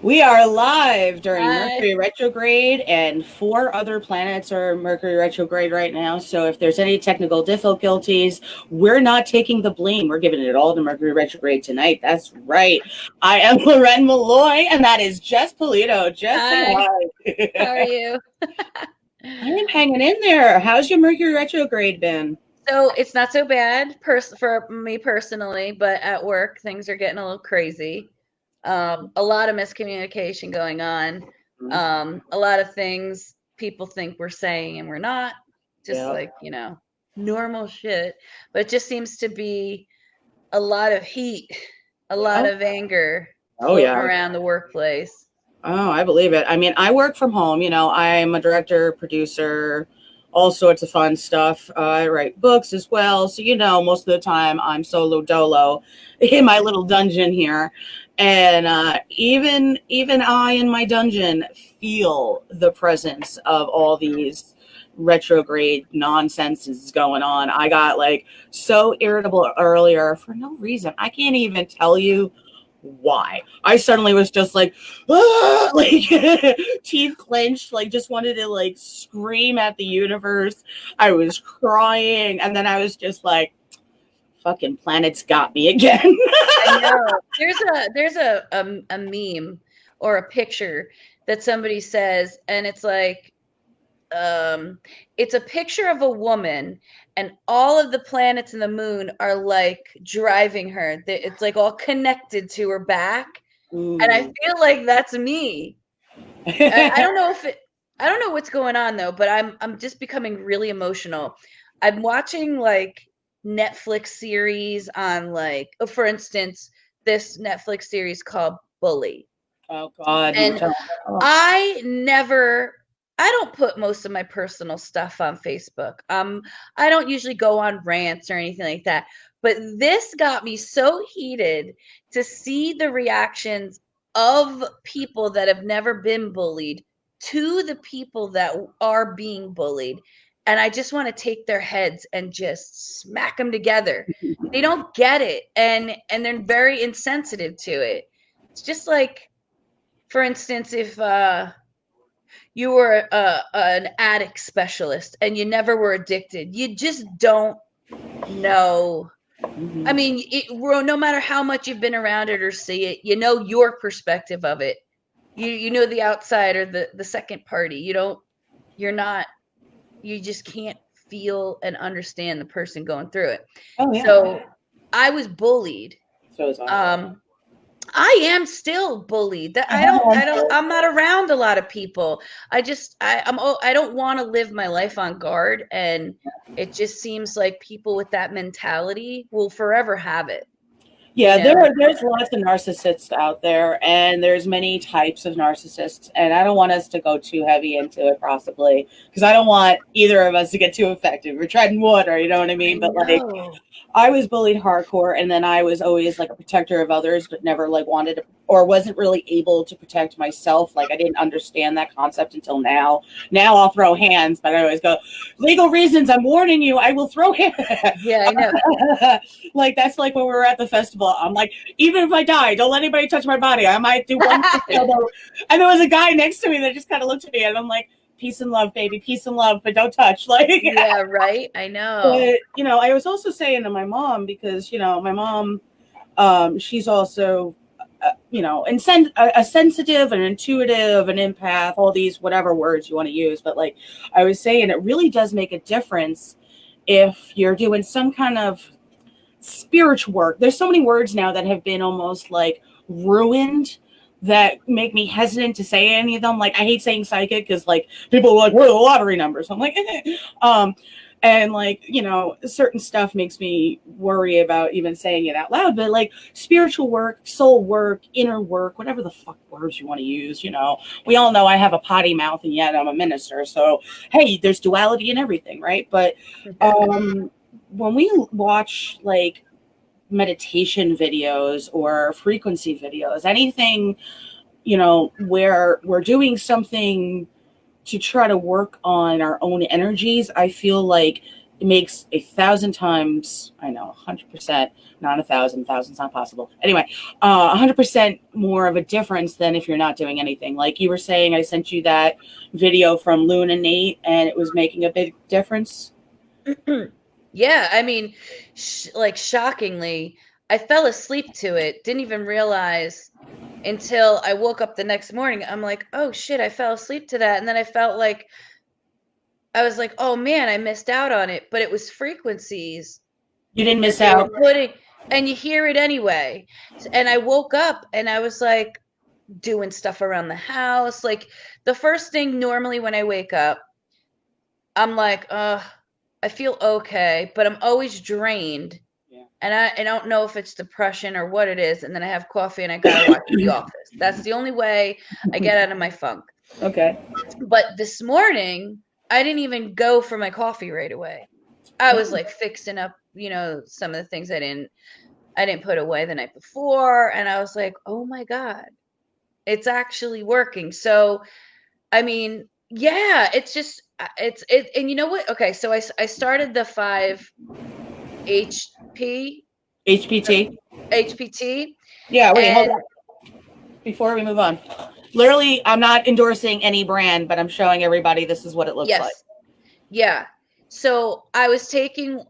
We are live during Hi. Mercury Retrograde, and 4 other planets are Mercury Retrograde right now. So if there's any technical difficulties, we're not taking the blame. We're giving it all to Mercury Retrograde tonight. That's right. I am Loren Molloy, and that is Jess Pallitto. Jess, say Hi. How are hi. you? I am hanging in there. How's your Mercury Retrograde been? So it's not so bad for me personally, but at work things are getting a little crazy. A lot of miscommunication going on. A lot of things people think we're saying and we're not. Just Yeah. like, normal shit. But it just seems to be a lot of heat, a lot Yeah. of anger Oh, floating yeah. around the workplace. Oh, I believe it. I mean, I work from home. I'm a director, producer, all sorts of fun stuff. I write books as well. So, most of the time I'm solo dolo in my little dungeon here. And even I in my dungeon feel the presence of all these retrograde nonsenses going on. I got like so irritable earlier for no reason. I can't even tell you why. I suddenly was just like, ah! Like teeth clenched, like just wanted to like scream at the universe. I was crying, and then I was just like, fucking planets got me again. I know. There's a meme or a picture that somebody says, and it's like, it's a picture of a woman, and all of the planets and the moon are like driving her. It's like all connected to her back, and I Ooh. feel like that's me. I don't know if it. I don't know what's going on though, but I'm just becoming really emotional. I'm watching like Netflix series on like, for instance, this Netflix series called Bully. Oh God, you And tell. Oh, I don't put most of my personal stuff on Facebook. I don't usually go on rants or anything like that. But this got me so heated to see the reactions of people that have never been bullied to the people that are being bullied. And I just want to take their heads and just smack them together. They don't get it, and they're very insensitive to it. It's just like, for instance, if you were an addict specialist and you never were addicted, you just don't know. I mhm. mean, no matter how much you've been around it or see it, you know your perspective of it. You know the outside or the second party. You're not. You just can't feel and understand the person going through it. Oh yeah. So I was bullied. So is I. Um, I am still bullied. That I'm not around a lot of people. I don't want to live my life on guard, and it just seems like people with that mentality will forever have it, you Yeah, know. there's lots of narcissists out there, and there's many types of narcissists, and I don't want us to go too heavy into it, possibly, because I don't want either of us to get too affected. We're treading water, you know what I I mean? But like, know. I was bullied hardcore, and then I was always like a protector of others, but never like wanted to or wasn't really able to protect myself. Like I didn't understand that concept until now. Now I'll throw hands, but I always go, legal reasons. I'm warning you. I will throw hands. Yeah, I know. Like that's like when we were at the festival. I'm like, even if I die, don't let anybody touch my body. I might do one thing. And there was a guy next to me that just kind of looked at me, and I'm like, peace and love, baby, peace and love, but don't touch. Like, Yeah, right. I know. but I was also saying to my mom because my mom, she's also, a sensitive, an intuitive, an empath, all these whatever words you want to use. But like I was saying, it really does make a difference if you're doing some kind of spiritual work. There's so many words now that have been almost like ruined that make me hesitant to say any of them. Like I hate saying psychic because like people are like, "What are the lottery numbers?" I'm like, um, and like certain stuff makes me worry about even saying it out loud. But like spiritual work, soul work, inner work, whatever the fuck words you want to use. We all know I have a potty mouth, and yet I'm a minister. So hey, there's duality in everything, right? But um when we watch like meditation videos or frequency videos, anything, where we're doing something to try to work on our own energies, I feel like makes 1,000 times, I know, 100%, not 1,000's not possible. Anyway, 100% more of a difference than if you're not doing anything. Like you were saying, I sent you that video from Loon and Nate, and it was making a big difference. Yeah, I mean, like shockingly, I fell asleep to it. Didn't even realize until I woke up the next morning. I'm like, oh shit, I fell asleep to that. And then I felt like I was like, oh man, I missed out on it. But it was frequencies You didn't that miss they were out. putting, and you hear it anyway. And I woke up and I was like doing stuff around the house. Like the first thing normally when I wake up, I'm like, I feel okay, but I'm always drained. Yeah. And I don't know if it's depression or what it is. And then I have coffee and I gotta watch The Office. That's the only way I get out of my funk. Okay. But this morning, I didn't even go for my coffee right away. I was like fixing up, some of the things I didn't put away the night before. And I was like, oh my God, it's actually working. So, I mean, yeah, it's just, and you know what? Okay. So I started the 5 HP, HPT. HPT. Yeah, wait, hold And on. Before we move on. Literally, I'm not endorsing any brand, but I'm showing everybody this is what it looks like. yes, yeah. So I was taking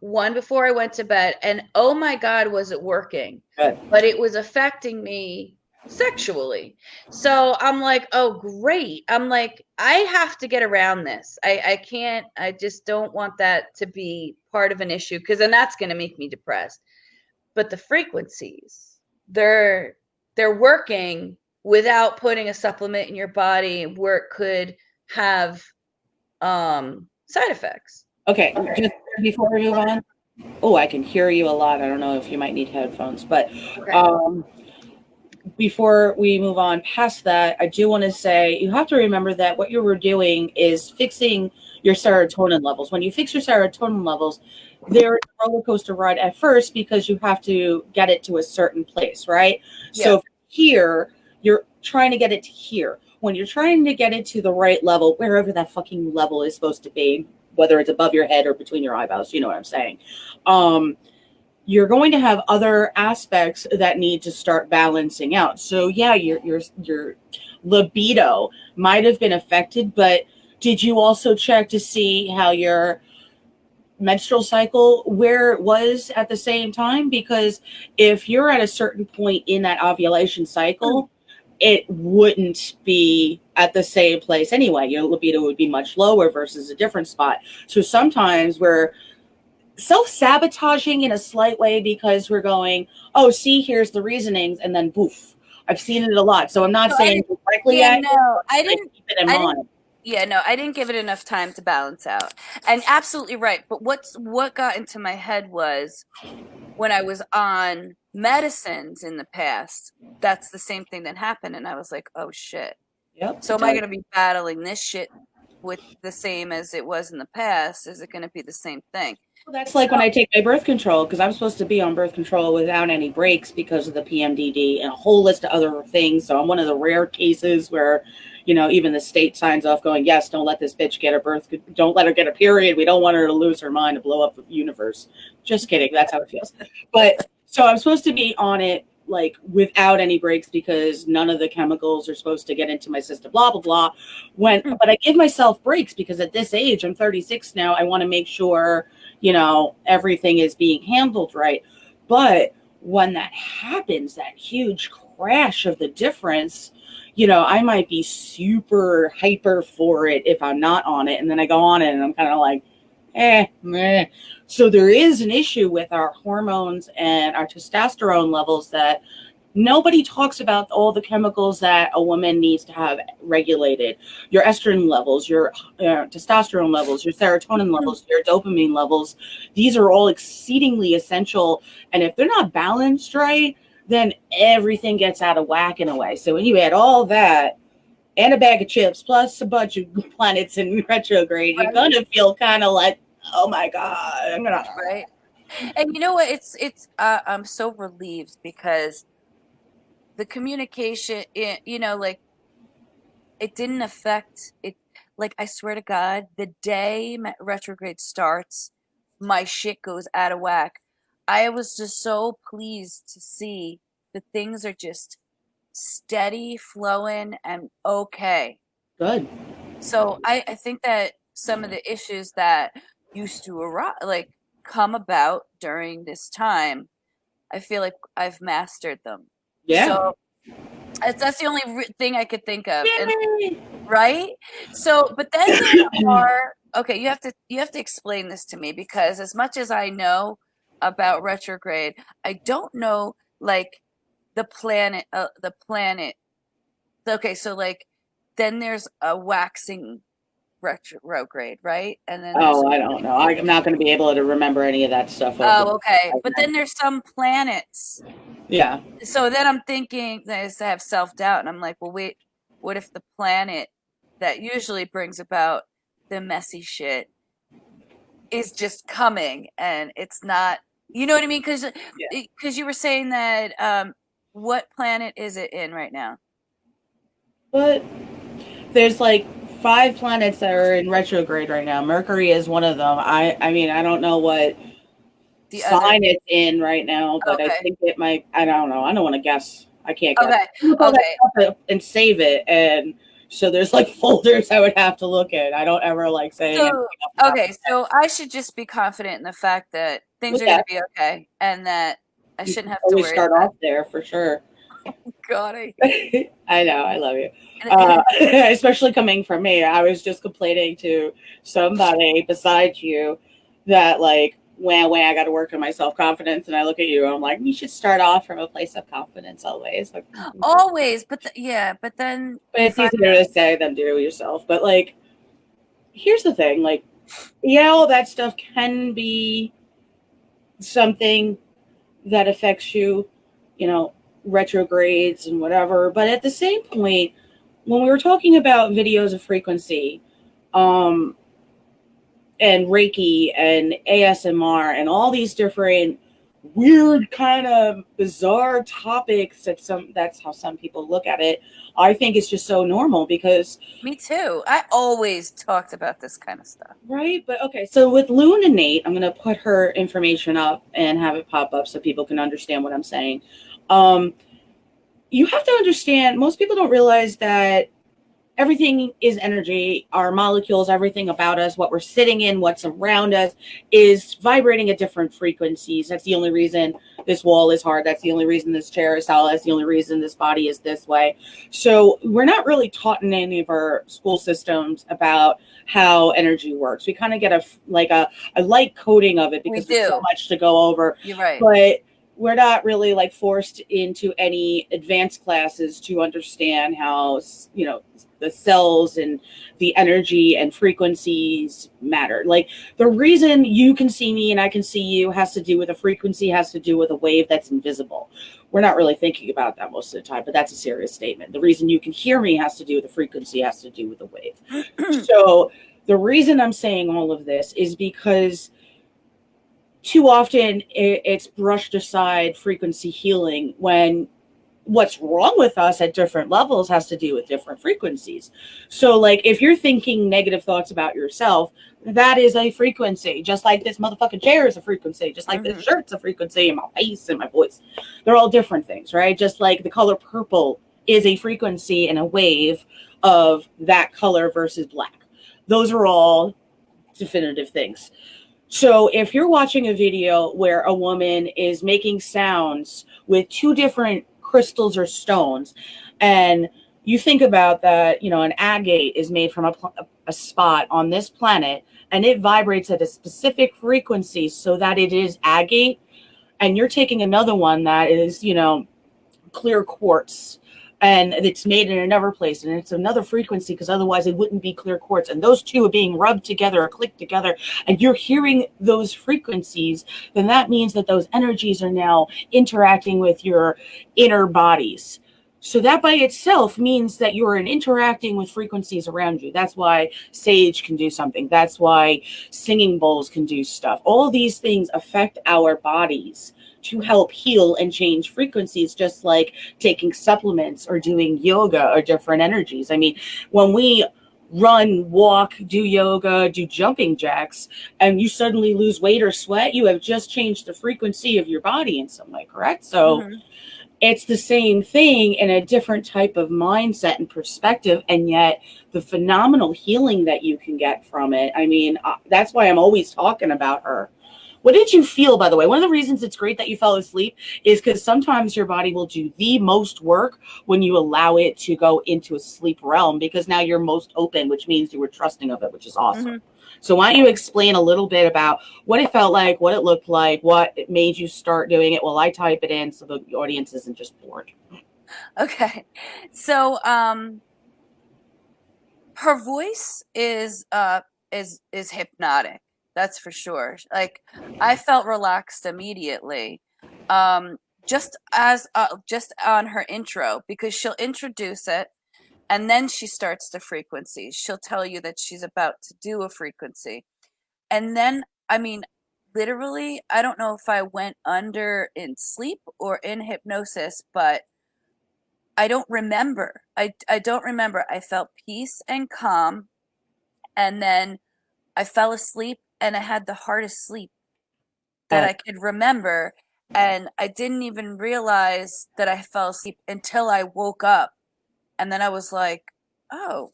one before I went to bed, and oh my God, was it working? Good. But it was affecting me sexually. So I'm like, oh great. I'm like, I have to get around this. I can't, I just don't want that to be part of an issue because then that's gonna make me depressed. But the frequencies, they're they're working without putting a supplement in your body where it could have side effects. Okay, just before we move on. Oh, I can hear you a lot. I don't know if you might need headphones, but Okay. before we move on past that, I do want to say you have to remember that what you were doing is fixing your serotonin levels. When you fix your serotonin levels, they're a roller coaster ride at first because you have to get it to a certain place, right? Yeah. So here, you're trying to get it to here. When you're trying to get it to the right level, wherever that fucking level is supposed to be, whether it's above your head or between your eyebrows, you know what I'm saying. You're going to have other aspects that need to start balancing out. So yeah, your libido might have been affected, but did you also check to see how your menstrual cycle where it was at the same time? Because if you're at a certain point in that ovulation cycle, it wouldn't be at the same place anyway. Your libido would be much lower versus a different spot. So sometimes we're self-sabotaging in a slight way because we're going, oh, see, here's the reasonings, and then poof. I've seen it a lot. So I'm not No, saying directly yeah, at you, no, but I keep it in I mind. didn't, yeah, no, I didn't give it enough time to balance out. And absolutely right. But what got into my head was when I was on medicines in the past, that's the same thing that happened. And I was like, oh shit. Yep. So am I going to be battling this shit with the same as it was in the past? Is it going to be the same thing? Well, that's like when I take my birth control, because I'm supposed to be on birth control without any breaks because of the PMDD and a whole list of other things. So I'm one of the rare cases where, even the state signs off going, yes, don't let this bitch get don't let her get a period. We don't want her to lose her mind to blow up the universe. Just kidding. That's how it feels. But so I'm supposed to be on it like without any breaks because none of the chemicals are supposed to get into my system, blah, blah, blah. But I give myself breaks because at this age, I'm 36 now. I want to make sure everything is being handled right. But when that happens, that huge crash of the difference, I might be super hyper for it if I'm not on it. And then I go on it and I'm kind of like, meh. So there is an issue with our hormones and our testosterone levels that nobody talks about all the chemicals that a woman needs to have regulated. Your estrogen levels, your testosterone levels, your serotonin levels, your dopamine levels. These are all exceedingly essential. And if they're not balanced right, then everything gets out of whack in a way. So when you add all that and a bag of chips plus a bunch of planets in retrograde, you're going to feel kind of like, oh my God, I'm going to. Right. And you know what? I'm so relieved because the communication, like it didn't affect it. like, I swear to God, the day retrograde starts, my shit goes out of whack. I was just so pleased to see that things are just steady, flowing, and okay. Good. So I think that some of the issues that used to arise, like, come about during this time, I feel like I've mastered them. Yeah. So that's the only thing I could think of. And Yay! right? So, but then there are, okay, you have to explain this to me, because as much as I know about retrograde, I don't know, like, the planet. Okay, so, like, then there's a waxing retrograde, right? And then there's Oh, I don't know. I'm not going to be able to remember any of that stuff. oh, okay. But then there's some planets. Yeah. So then I'm thinking that I have self-doubt, and I'm like, well, wait, what if the planet that usually brings about the messy shit is just coming and it's not, you know what I mean? Because you were saying that what planet is it in right now? But there's like 5 planets that are in retrograde right now. Mercury is one of them. I mean, I don't know what The sign it's in right now, but I Okay. think it might. I don't know. I don't want to guess. I can't guess. Okay. Look all that Okay. stuff up and save it, and so there's like folders I would have to look at. I don't ever like saying anything So, off the top of okay, my head. so I should just be confident in the fact that things Well, are going yeah, to be okay, and that I you shouldn't can have to always worry start about off there for sure. God. I know, I love you. And Especially coming from me. I was just complaining to somebody besides you that like, when I got to work on my self confidence, and I look at you, I'm like, you should start off from a place of confidence always. Like, always, but yeah, but then but it's easier to say than do yourself. But like, here's the thing, like, yeah, all that stuff can be something that affects you, you know, retrogrades and whatever. But at the same point, when we were talking about videos of frequency, and Reiki and ASMR and all these different weird kind of bizarre topics that's how some people look at it. I think it's just so normal because me too. I always talked about this kind of stuff. right, but okay, so with Loon and Nate, I'm gonna put her information up and have it pop up so people can understand what I'm saying. You have to understand, most people don't realize that everything is energy. Our molecules, everything about us, what we're sitting in, what's around us is vibrating at different frequencies. That's the only reason this wall is hard. That's the only reason this chair is solid. That's the only reason this body is this way. So we're not really taught in any of our school systems about how energy works. We kind of get a light coding of it because there's so much to go over. You're right. But we're not really like forced into any advanced classes to understand how, you know, the cells and the energy and frequencies matter. Like the reason you can see me and I can see you has to do with a frequency, has to do with a wave that's invisible. We're not really thinking about that most of the time, but that's a serious statement. The reason you can hear me has to do with the frequency, has to do with the wave. So the reason I'm saying all of this is because too often it's brushed aside frequency healing when what's wrong with us at different levels has to do with different frequencies. So like if you're thinking negative thoughts about yourself, that is a frequency, just like this motherfucking chair is a frequency, just like this shirt's a frequency, and my face and my voice, they're all different things, right? Just like the color purple is a frequency and a wave of that color versus black. Those are all definitive things. So if you're watching a video where a woman is making sounds with 2 different crystals or stones, and you think about that, you know, an agate is made from a spot on this planet, and it vibrates at a specific frequency so that it is agate, and you're taking another one that is, you know, clear quartz, and it's made in another place and it's another frequency because otherwise it wouldn't be clear quartz, and those 2 are being rubbed together or clicked together and you're hearing those frequencies, then that means that those energies are now interacting with your inner bodies. So that by itself means that you're interacting with frequencies around you. That's why sage can do something. That's why singing bowls can do stuff. All these things affect our bodies to help heal and change frequencies, just like taking supplements or doing yoga or different energies. I mean, when we run, walk, do yoga, do jumping jacks, and you suddenly lose weight or sweat, you have just changed the frequency of your body in some way, correct? So it's the same thing in a different type of mindset and perspective, and yet the phenomenal healing that you can get from it. I mean, that's why I'm always talking about her. What did you feel, by the way? One of the reasons it's great that you fell asleep is because sometimes your body will do the most work when you allow it to go into a sleep realm, because now you're most open, which means you were trusting of it, which is awesome. So why don't you explain a little bit about what it felt like, what it looked like, what it made you start doing it while I type it in so the audience isn't just bored. Okay. So her voice is hypnotic. That's for sure. Like, I felt relaxed immediately. Just on her intro, because she'll introduce it and then she starts the frequencies. She'll tell you that she's about to do a frequency. And then, I mean, literally, I don't know if I went under in sleep or in hypnosis, but I don't remember. I don't remember. I felt peace and calm, and then I fell asleep, and I had the hardest sleep that I could remember, and I didn't even realize that I fell asleep until I woke up, and then I was like, "Oh,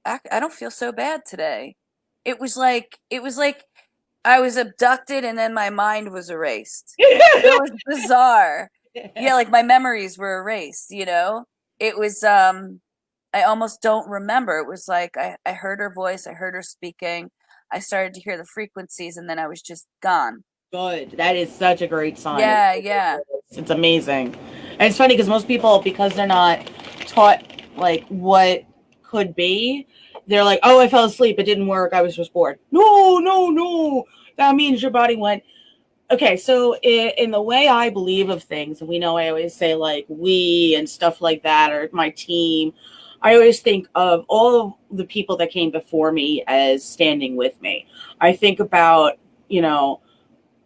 I don't feel so bad today." It was like I was abducted, and then my mind was erased. It was bizarre. Yeah, like my memories were erased, you know? It was I almost don't remember. It was like I heard her voice, I heard her speaking, I started to hear the frequencies, and then I was just gone. Good. That is such a great sign. Yeah, yeah. It's amazing. And it's funny because most people, because they're not taught like what could be, they're like, oh, I fell asleep, it didn't work, I was just bored. No. That means your body went. Okay, so in the way I believe of things, and we know I always say like we and stuff like that, or my team, I always think of all of the people that came before me as standing with me. I think about,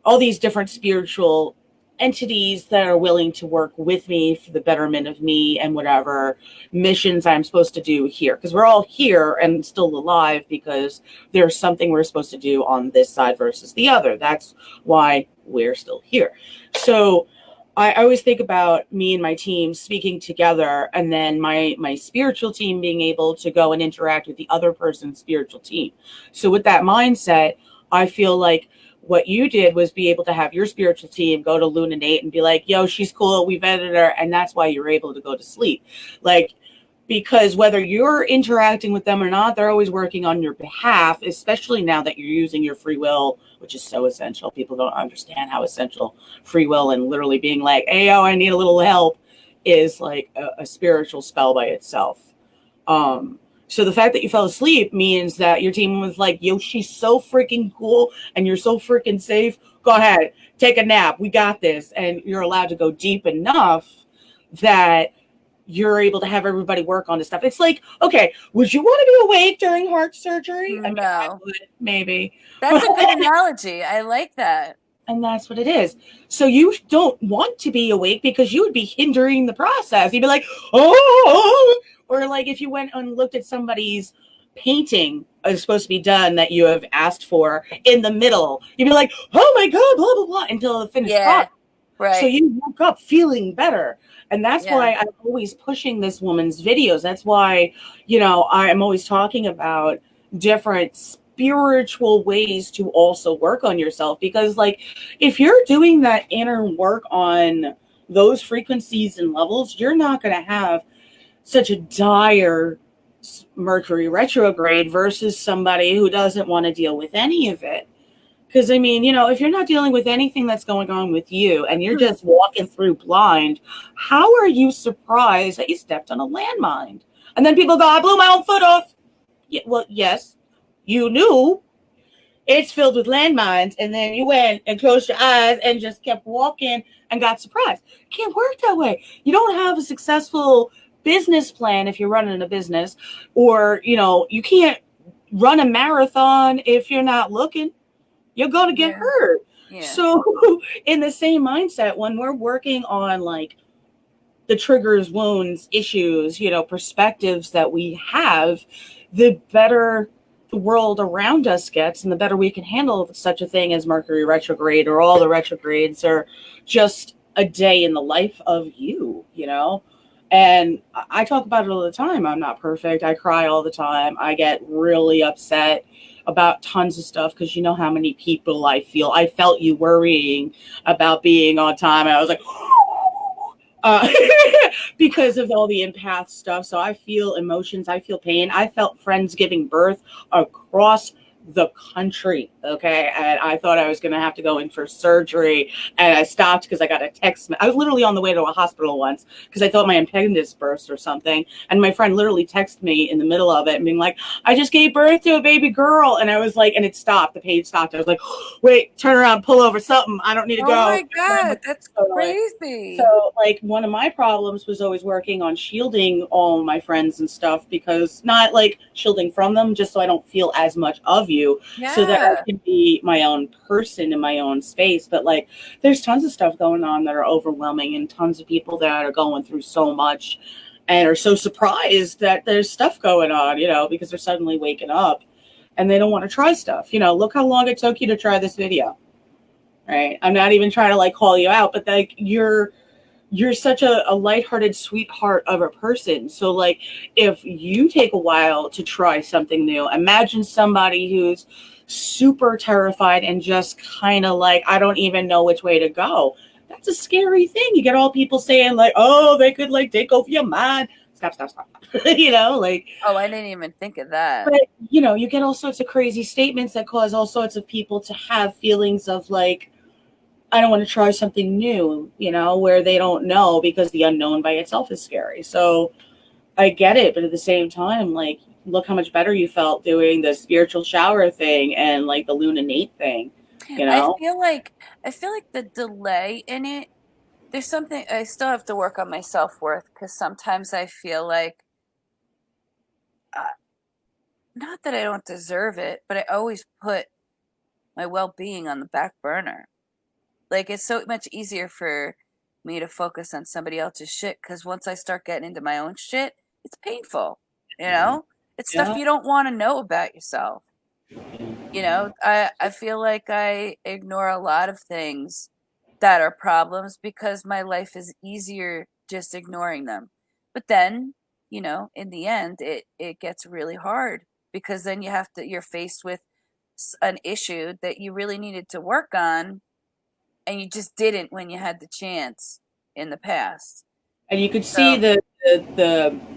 all these different spiritual entities that are willing to work with me for the betterment of me and whatever missions I'm supposed to do here. Because we're all here and still alive because there's something we're supposed to do on this side versus the other. That's why we're still here. So I always think about me and my team speaking together, and then my spiritual team being able to go and interact with the other person's spiritual team. So with that mindset, I feel like what you did was be able to have your spiritual team go to Lunanate and be like, yo, she's cool, we vetted her, and that's why you're able to go to sleep. Like, because whether you're interacting with them or not, they're always working on your behalf, especially now that you're using your free will, which is so essential. People don't understand how essential free will and literally being like, hey, yo, I need a little help is like a spiritual spell by itself. So the fact that you fell asleep means that your team was like, yo, she's so freaking cool and you're so freaking safe. Go ahead, take a nap. We got this. And you're allowed to go deep enough that you're able to have everybody work on this stuff. It's like, okay, would you want to be awake during heart surgery? No. I would, maybe. That's a good analogy. I like that. And that's what it is. So you don't want to be awake because you would be hindering the process. You'd be like, oh, or like if you went and looked at somebody's painting is supposed to be done that you have asked for in the middle, you'd be like, oh my God, blah, blah, blah, until the finished product. Right. So you woke up feeling better. And that's why I'm always pushing this woman's videos. That's why, I'm always talking about different spiritual ways to also work on yourself. Because like, if you're doing that inner work on those frequencies and levels, you're not going to have such a dire Mercury retrograde versus somebody who doesn't want to deal with any of it. Because, I mean, if you're not dealing with anything that's going on with you and you're just walking through blind, how are you surprised that you stepped on a landmine? And then people go, I blew my own foot off. Yeah, well, yes, you knew it's filled with landmines. And then you went and closed your eyes and just kept walking and got surprised. It can't work that way. You don't have a successful business plan if you're running a business, or, you can't run a marathon if you're not looking. You're going to get hurt. Yeah. So in the same mindset, when we're working on like the triggers, wounds, issues, perspectives that we have, the better the world around us gets and the better we can handle such a thing as Mercury retrograde, or all the retrogrades, or just a day in the life of you. And I talk about it all the time. I'm not perfect. I cry all the time. I get really upset about tons of stuff because you know how many people I felt you worrying about being on time. And I was like, uh, because of all the empath stuff. So I feel emotions. I feel pain. I felt friends giving birth across the country. Okay. And I thought I was going to have to go in for surgery. And I stopped because I got a text. I was literally on the way to a hospital once because I thought my appendix burst or something. And my friend literally texted me in the middle of it and being like, I just gave birth to a baby girl. And I was like, and it stopped. The page stopped. I was like, wait, turn around, pull over, something. I don't need to Oh go. my God, that's crazy. So, like, one of my problems was always working on shielding all my friends and stuff, because not like shielding from them, just so I don't feel as much of you, so that I can be my own person in my own space. But like, there's tons of stuff going on that are overwhelming, and tons of people that are going through so much and are so surprised that there's stuff going on, because they're suddenly waking up and they don't want to try stuff. Look how long it took you to try this video. Right. I'm not even trying to like call you out, but like you're such a lighthearted sweetheart of a person. So like, if you take a while to try something new, imagine somebody who's super terrified and just kind of like, I don't even know which way to go. That's a scary thing. You get all people saying like, oh, they could like take over your mind. Stop. Like, oh, I didn't even think of that. But you get all sorts of crazy statements that cause all sorts of people to have feelings of like, I don't want to try something new, where they don't know, because the unknown by itself is scary. So I get it. But at the same time, like, look how much better you felt doing the spiritual shower thing and like the lunate thing, I feel like the delay in it, there's something I still have to work on my self-worth, because sometimes I feel like, not that I don't deserve it, but I always put my well-being on the back burner. Like, it's so much easier for me to focus on somebody else's shit, because once I start getting into my own shit, it's painful. It's stuff you don't want to know about yourself. I feel like I ignore a lot of things that are problems because my life is easier just ignoring them. But then, in the end, it gets really hard, because then you're faced with an issue that you really needed to work on, and you just didn't when you had the chance in the past. And you could see the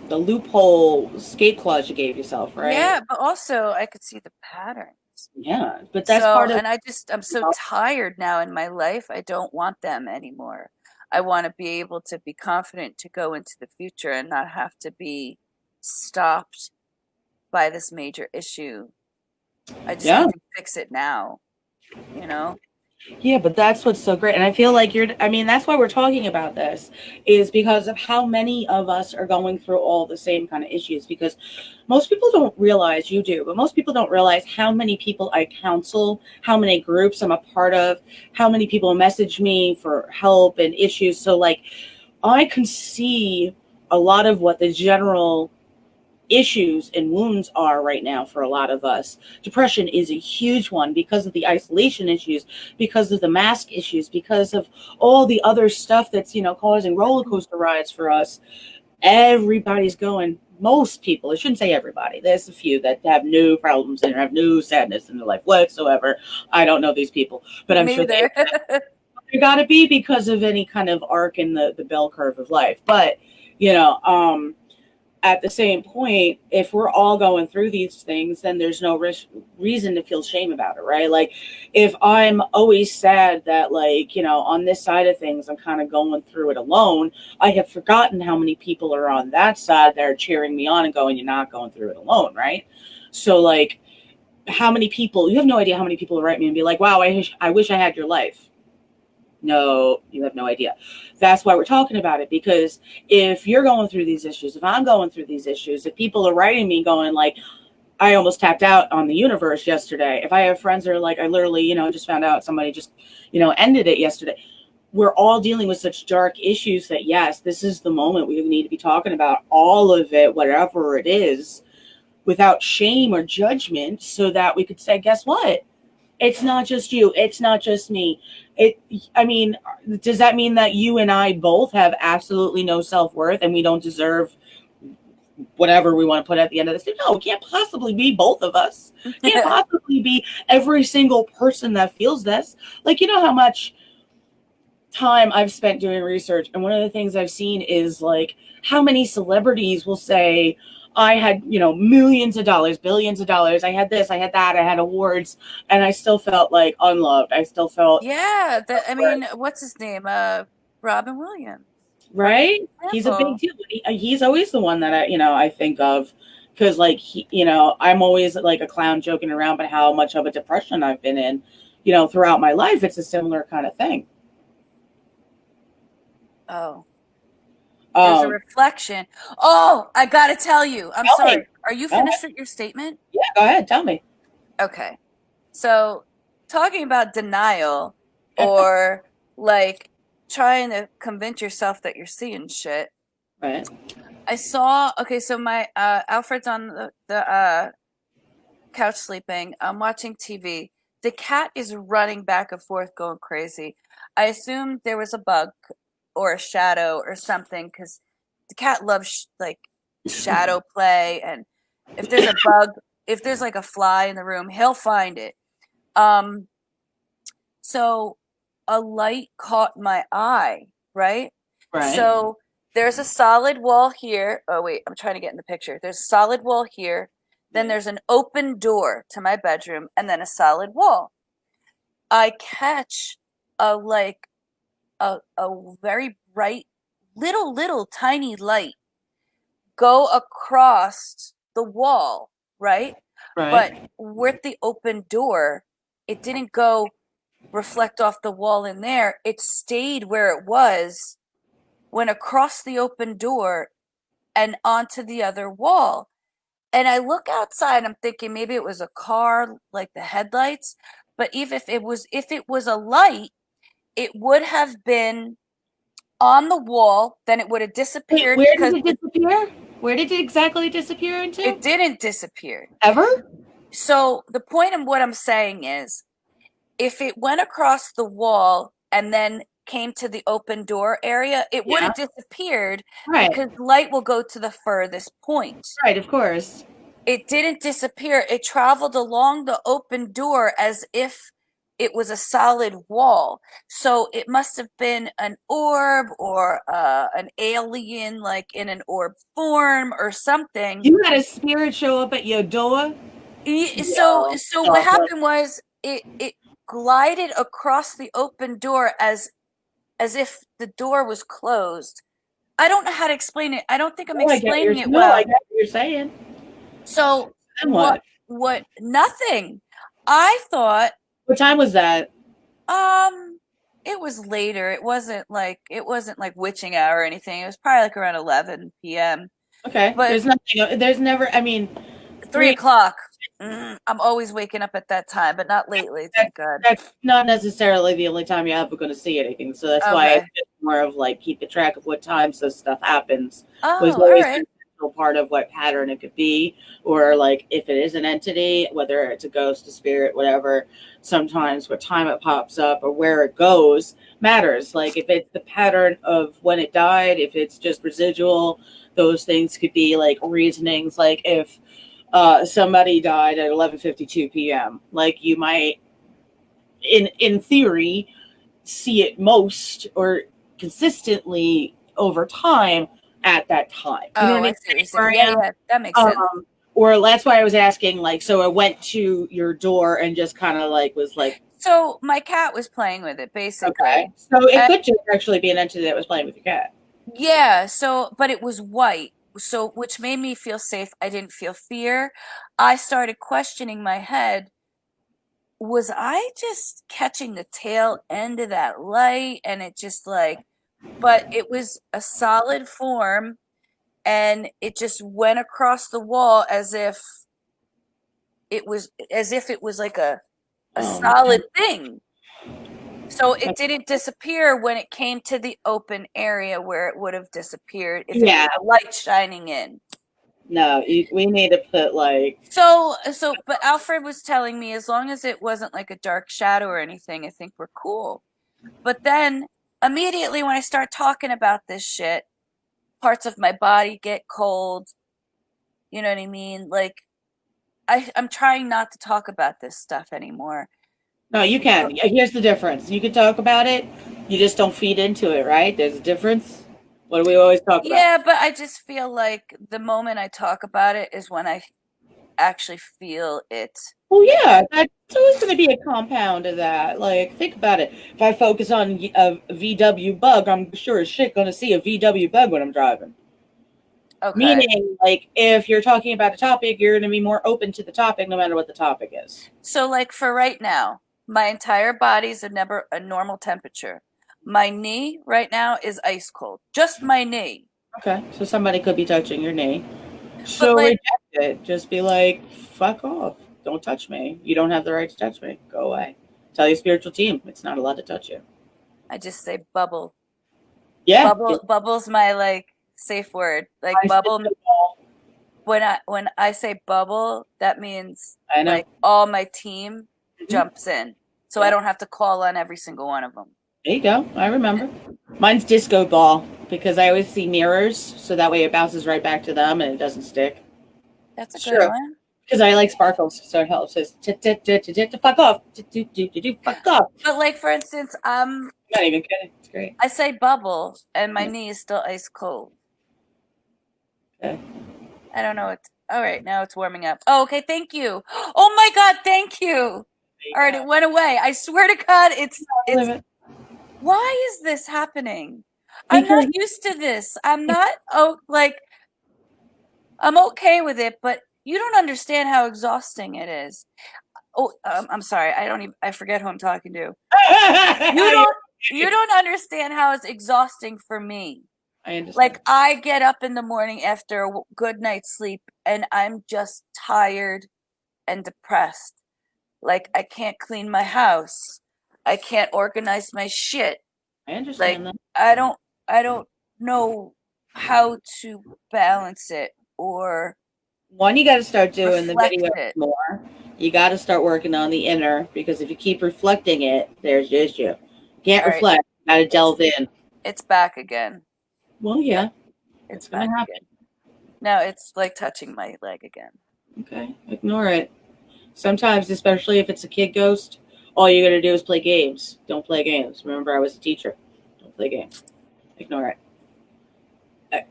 loophole escape clause you gave yourself, right? Yeah, but also I could see the patterns. Yeah, but that's part of. And I'm so tired now in my life. I don't want them anymore. I want to be able to be confident to go into the future and not have to be stopped by this major issue. I just need to fix it now. Yeah, but that's what's so great. And I feel like that's why we're talking about this, is because of how many of us are going through all the same kind of issues. Because most people don't realize, you do, but most people don't realize how many people I counsel, how many groups I'm a part of, how many people message me for help and issues. So like, I can see a lot of what the general issues and wounds are right now for a lot of us. Depression is a huge one because of the isolation issues, because of the mask issues, because of all the other stuff that's causing roller coaster rides for us. Everybody's going. Most people, I shouldn't say everybody, there's a few that have no problems and have no sadness in their life whatsoever. I don't know these people, but I'm sure they gotta be, because of any kind of arc in the bell curve of life. But at the same point, if we're all going through these things, then there's no reason to feel shame about it, right? Like, if I'm always sad that, like, on this side of things, I'm kind of going through it alone, I have forgotten how many people are on that side that are cheering me on and going, you're not going through it alone, right? So, like, how many people, you have no idea how many people will write me and be like, wow, I wish I had your life. No, you have no idea. That's why we're talking about it, because if you're going through these issues, if I'm going through these issues, if people are writing me going like, I almost tapped out on the universe yesterday. If I have friends that are like, I literally, just found out somebody just, ended it yesterday. we're all dealing with such dark issues that yes, this is the moment we need to be talking about all of it, whatever it is, without shame or judgment, so that we could say, guess what? It's not just you. It's not just me. I mean, does that mean that you and I both have absolutely no self-worth and we don't deserve whatever we want to put at the end of this? No, it can't possibly be both of us. It can't possibly be every single person that feels this. Like, you know how much time I've spent doing research, and one of the things I've seen is like how many celebrities will say, I had, millions of dollars, billions of dollars, I had this, I had that, I had awards, and I still felt like unloved. I still felt Yeah, I mean, what's his name? Robin Williams. right. He's a big deal. He's always the one that I think of, because like I'm always like a clown joking around, but how much of a depression I've been in, throughout my life. It's a similar kind of thing. Oh, there's a reflection. Oh, I gotta tell you. I'm sorry. Are you finished with your statement? Yeah, go ahead. Tell me. Okay. So, talking about denial or like trying to convince yourself that you're seeing shit. Right. I saw. Okay, so my Alfred's on the couch sleeping. I'm watching TV. The cat is running back and forth, going crazy. I assumed there was a bug or a shadow or something, because the cat loves like shadow play, and if there's a bug, if there's like a fly in the room, he'll find it. So a light caught my eye, right? Right. So there's a solid wall here. Oh wait, I'm trying to get in the picture. There's a solid wall here. Then there's an open door to my bedroom, and then a solid wall. I catch a very bright little tiny light go across the wall, right? But with the open door, it didn't go reflect off the wall in there. It stayed where it was, went across the open door and onto the other wall. And I look outside, I'm thinking maybe it was a car, like the headlights. But even if it was a light, it would have been on the wall, then it would have disappeared. Wait, where did it disappear? Where did it exactly disappear into? It didn't disappear. Ever? So the point of what I'm saying is, if it went across the wall and then came to the open door area, it would have disappeared, because light will go to the furthest point. Right, of course. It didn't disappear. It traveled along the open door as if it was a solid wall. So it must have been an orb or an alien, like in an orb form or something. You had a spirit show up at your door? So what happened was it glided across the open door as if the door was closed. I don't know how to explain it. I don't think I'm explaining it well. I get what you're saying. So what? Nothing. I thought. What time was that? It was later. It wasn't like witching hour or anything. It was probably like around 11 p.m. Okay. But there's nothing. There's never. I mean, 3 o'clock. I'm always waking up at that time, but not lately. Thank God. That's not necessarily the only time you're ever going to see anything. So that's why it's more of like keeping track of what times this stuff happens. Was always a part of what pattern it could be, or like if it is an entity, whether it's a ghost, a spirit, whatever. Sometimes what time it pops up or where it goes matters. Like if it's the pattern of when it died, if it's just residual, those things could be like reasonings. Like if somebody died at 11:52 p.m. Like you might, in theory, see it most or consistently over time at that time. You know what I mean? Yeah, that makes sense. Or that's why I was asking, like, so it went to your door and just kind of like was like. So my cat was playing with it, basically. Okay. So it could just actually be an entity that was playing with your cat. Yeah. So, but it was white. So, which made me feel safe. I didn't feel fear. I started questioning my head. Was I just catching the tail end of that light? And it just like, but it was a solid form, and it just went across the wall as if it was like a solid thing. So it didn't disappear when it came to the open area where it would have disappeared if it Yeah. was a light shining in. No, we need to put like. But Alfred was telling me as long as it wasn't like a dark shadow or anything, I think we're cool. But then immediately when I start talking about this shit, parts of my body get cold. You know what I mean? Like I'm trying not to talk about this stuff anymore. No, you can. Here's the difference. You can talk about it. You just don't feed into it, right? There's a difference. What do we always talk about? Yeah, but I just feel like the moment I talk about it is when I actually feel it. Well, yeah, that's always going to be a compound of that. Like, think about it. If I focus on a VW bug, I'm sure as shit going to see a VW bug when I'm driving. Okay. Meaning, like, if you're talking about a topic, you're going to be more open to the topic no matter what the topic is. So, like, for right now, my entire body's a normal temperature. My knee right now is ice cold. Just my knee. Okay, so somebody could be touching your knee. So like, reject it. Just be like, fuck off. Don't touch me. You don't have the right to touch me. Go away. Tell your spiritual team it's not allowed to touch you. I just say bubble. Yeah. Bubble's my like safe word. Like bubble. When I say bubble, that means like all my team jumps in. So I don't have to call on every single one of them. There you go. I remember. Mine's disco ball because I always see mirrors, so that way it bounces right back to them and it doesn't stick. That's a good one. Because I like sparkles, so it helps. It's fuck off. Fuck off. But like for instance, I'm not even kidding. It's great. I say bubble and my knee is still ice cold. Okay. I don't know. It's all right. Now it's warming up. Oh, okay. Thank you. Oh my God. Thank you. All right. It went away. I swear to God, it's. Why is this happening? I'm not used to this. I'm not. I'm okay with it, but you don't understand how exhausting it is. Oh, I'm sorry. I forget who I'm talking to. You don't understand how it's exhausting for me. I understand. Like I get up in the morning after a good night's sleep and I'm just tired and depressed. Like I can't clean my house. I can't organize my shit. I understand that. I don't know how to balance it or one, you got to start doing the video more. You got to start working on the inner because if you keep reflecting it, there's the issue. You can't reflect. You got to delve in. It's back again. Well, yeah. It's back again. No, it's like touching my leg again. Okay. Ignore it. Sometimes, especially if it's a kid ghost, all you're going to do is play games. Don't play games. Remember, I was a teacher. Don't play games. Ignore it.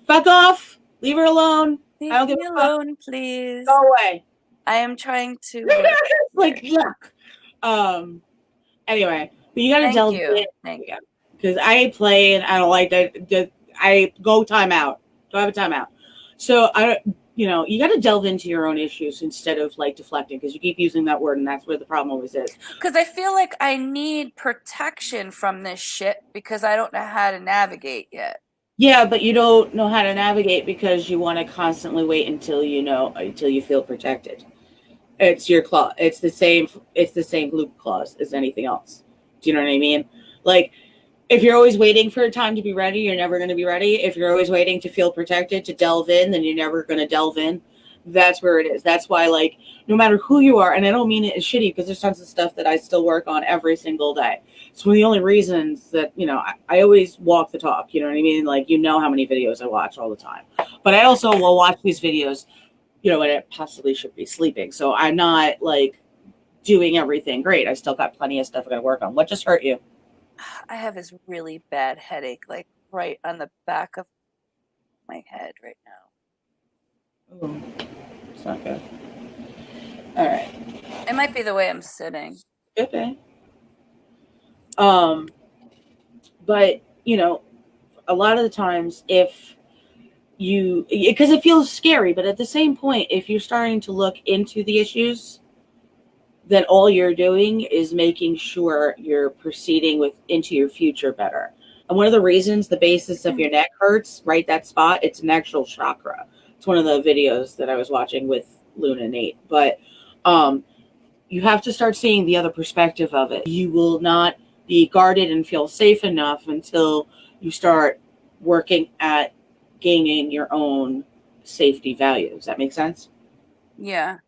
Fuck off. Leave her alone. Leave me alone, please. Go away. I am trying to. Like, yuck. Anyway, but you got to delve in. Thank you. Because I play and I don't like that. I go timeout. Don't have a timeout. So you got to delve into your own issues instead of like deflecting because you keep using that word and that's where the problem always is. Because I feel like I need protection from this shit because I don't know how to navigate yet. Yeah, but you don't know how to navigate because you want to constantly wait until you feel protected. It's your claw. It's the same loop clause as anything else. Do you know what I mean? Like, if you're always waiting for a time to be ready, you're never going to be ready. If you're always waiting to feel protected, to delve in, then you're never going to delve in. That's where it is. That's why, like, no matter who you are, and I don't mean it as shitty because there's tons of stuff that I still work on every single day. It's one of the only reasons that, I always walk the talk. You know what I mean? Like, how many videos I watch all the time. But I also will watch these videos, when I possibly should be sleeping. So I'm not, like, doing everything great. I still got plenty of stuff I got to work on. What just hurt you? I have this really bad headache, like right on the back of my head right now. Ooh, it's not good. All right. It might be the way I'm sitting. Okay. But a lot of the times because it feels scary, but at the same point, if you're starting to look into the issues, then all you're doing is making sure you're proceeding into your future better. And one of the reasons the basis of your neck hurts, right, that spot, it's an actual chakra. It's one of the videos that I was watching with Luna and Nate. But you have to start seeing the other perspective of it. You will not be guarded and feel safe enough until you start working at gaining your own safety value. Does that make sense? Yeah.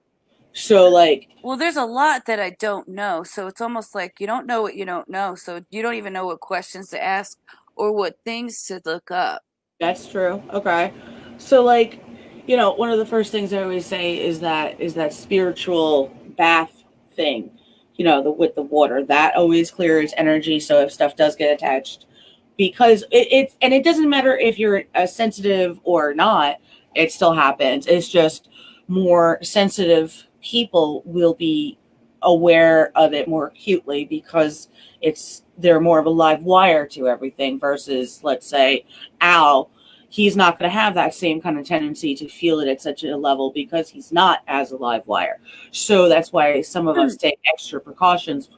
So like, Well, there's a lot that I don't know. So it's almost like you don't know what you don't know. So you don't even know what questions to ask or what things to look up. that's true. Okay. So like, one of the first things I always say is that spiritual bath thing, with the water. That always clears energy. So if stuff does get attached, because it doesn't matter if you're a sensitive or not, it still happens. It's just more sensitive people will be aware of it more acutely because they're more of a live wire to everything versus, let's say, Al. He's not going to have that same kind of tendency to feel it at such a level because he's not as a live wire. So that's why some of us take extra precautions,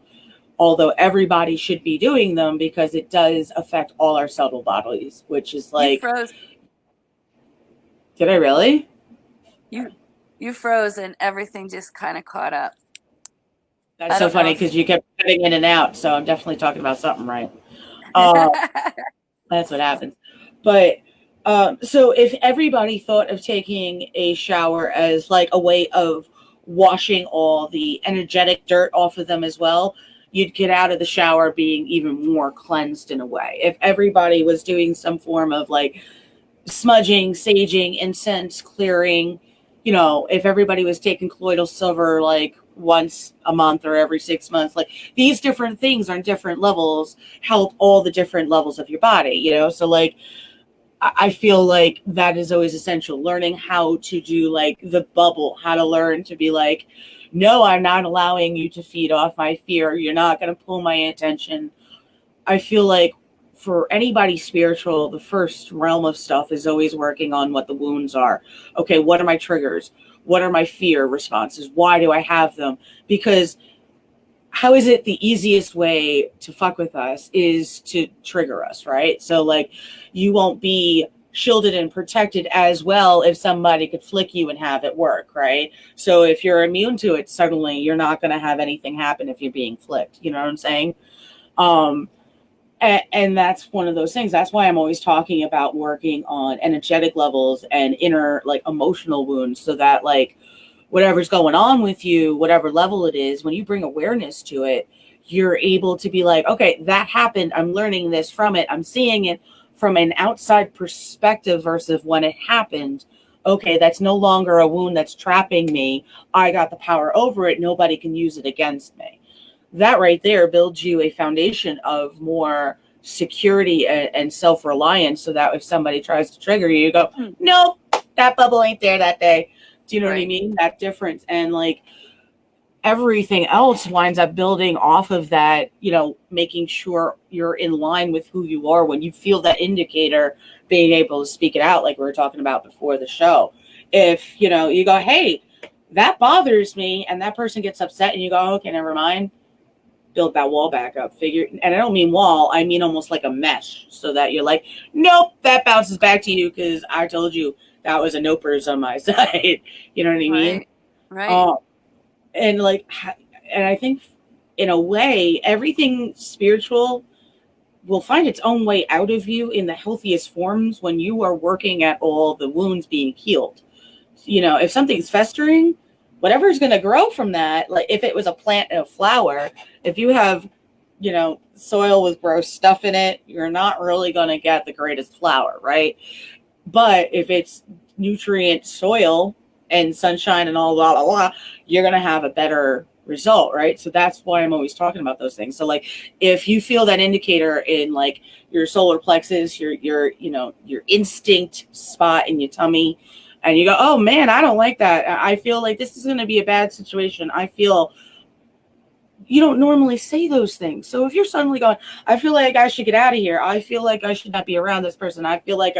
although everybody should be doing them, because it does affect all our subtle bodies, which is You like, froze. did I really? You froze and everything just kind of caught up. That's I so don't know funny if- because you kept cutting in and out. So I'm definitely talking about something, right? That's what happens. But so if everybody thought of taking a shower as like a way of washing all the energetic dirt off of them as well, you'd get out of the shower being even more cleansed in a way. If everybody was doing some form of like smudging, saging, incense clearing, if everybody was taking colloidal silver like once a month or every 6 months, like these different things on different levels help all the different levels of your body, so like I feel like that is always essential. Learning how to do like the bubble, how to learn to be like, no, I'm not allowing you to feed off my fear. You're not going to pull my attention. I feel like for anybody spiritual, the first realm of stuff is always working on what the wounds are. Okay, what are my triggers? What are my fear responses? Why do I have them? Because how is it the easiest way to fuck with us is to trigger us, right? So like you won't be shielded and protected as well if somebody could flick you and have it work, right? So if you're immune to it, suddenly you're not going to have anything happen if you're being flicked. You know what I'm saying? And that's one of those things. That's why I'm always talking about working on energetic levels and inner like emotional wounds, so that like whatever's going on with you, whatever level it is, when you bring awareness to it, you're able to be like, okay, that happened. I'm learning this from it. I'm seeing it from an outside perspective versus when it happened. Okay, that's no longer a wound that's trapping me. I got the power over it. Nobody can use it against me. That right there builds you a foundation of more security and self-reliance, so that if somebody tries to trigger you, you go, nope, that bubble ain't there that day. Do you know what I mean? That difference. And like everything else winds up building off of that, making sure you're in line with who you are when you feel that indicator, being able to speak it out like we were talking about before the show. If, you go, hey, that bothers me, and that person gets upset and you go, okay, never mind. Build that wall back up. And I don't mean wall, I mean almost like a mesh, so that you're like, nope, that bounces back to you because I told you that was a nopers on my side. You know what I mean? Right. And like, and I think in a way, everything spiritual will find its own way out of you in the healthiest forms when you are working at all the wounds being healed. If something's festering, whatever's going to grow from that, like if it was a plant and a flower, if you have, soil with gross stuff in it, you're not really going to get the greatest flower, right? But if it's nutrient soil and sunshine and all blah, blah, blah, you're going to have a better result, right? So that's why I'm always talking about those things. So like if you feel that indicator in like your solar plexus, your instinct spot in your tummy, and you go, oh man, I don't like that. I feel like this is going to be a bad situation. You don't normally say those things. So if you're suddenly going, I feel like I should get out of here. I feel like I should not be around this person. I feel like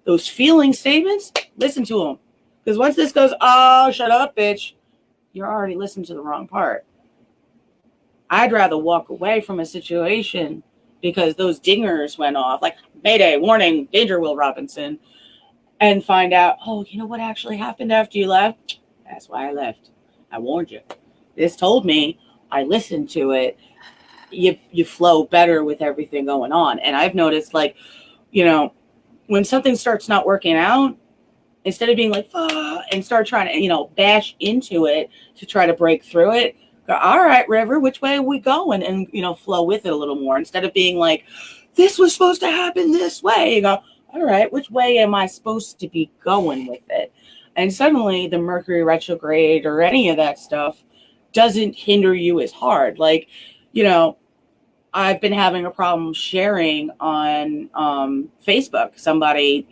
those feeling statements, listen to them. Because once this goes, oh, shut up, bitch, you're already listening to the wrong part. I'd rather walk away from a situation because those dingers went off, like Mayday, warning, danger, Will Robinson, and find out, oh, you know what actually happened after you left? That's why I left. I warned you. This told me. I listened to it. you flow better with everything going on. And I've noticed, like, when something starts not working out, instead of being like, and start trying to, bash into it to try to break through it, go, all right, River, which way are we going? And, flow with it a little more. Instead of being like, this was supposed to happen this way, you go, all right, which way am I supposed to be going with it? And suddenly the Mercury retrograde or any of that stuff doesn't hinder you as hard. Like, I've been having a problem sharing on Facebook. Somebody,